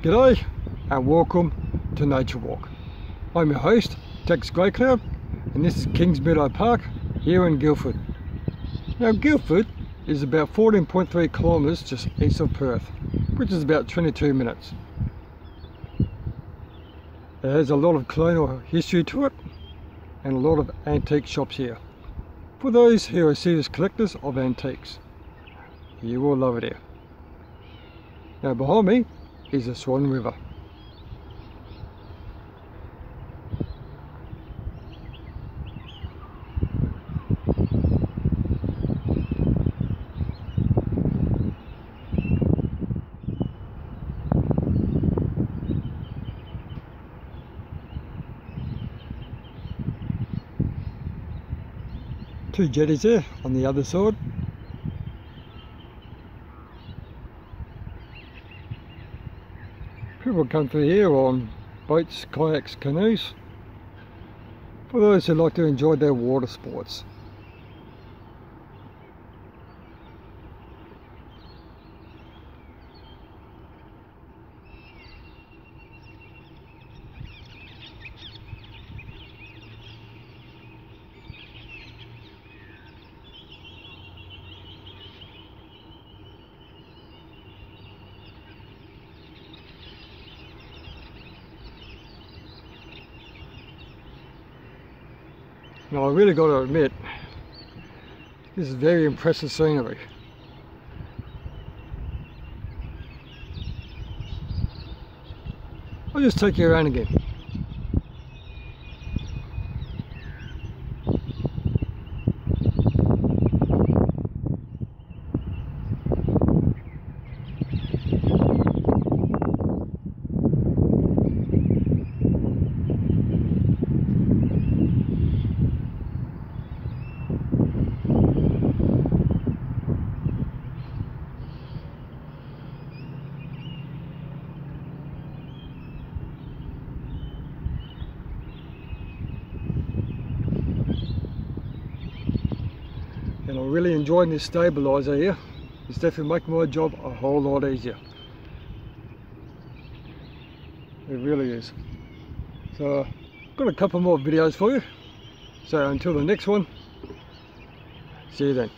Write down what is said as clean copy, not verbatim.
G'day and welcome to Nature Walk. I'm your host, Tex Greycloud, and this is Kings Meadow Park here in Guildford. Now Guildford is about 14.3 kilometres just east of Perth, which is about 22 minutes. It has a lot of colonial history to it and a lot of antique shops here. For those who are serious collectors of antiques, you will love it here. Now behind me is the Swan River. Two jetties there on the other side. People come through here on boats, kayaks, canoes, for those who like to enjoy their water sports. Now I really got to admit, this is very impressive scenery. I'll just take you around again. And I'm really enjoying this stabilizer here. It's definitely making my job a whole lot easier. It really is. So I've got a couple more videos for you. So until the next one, see you then.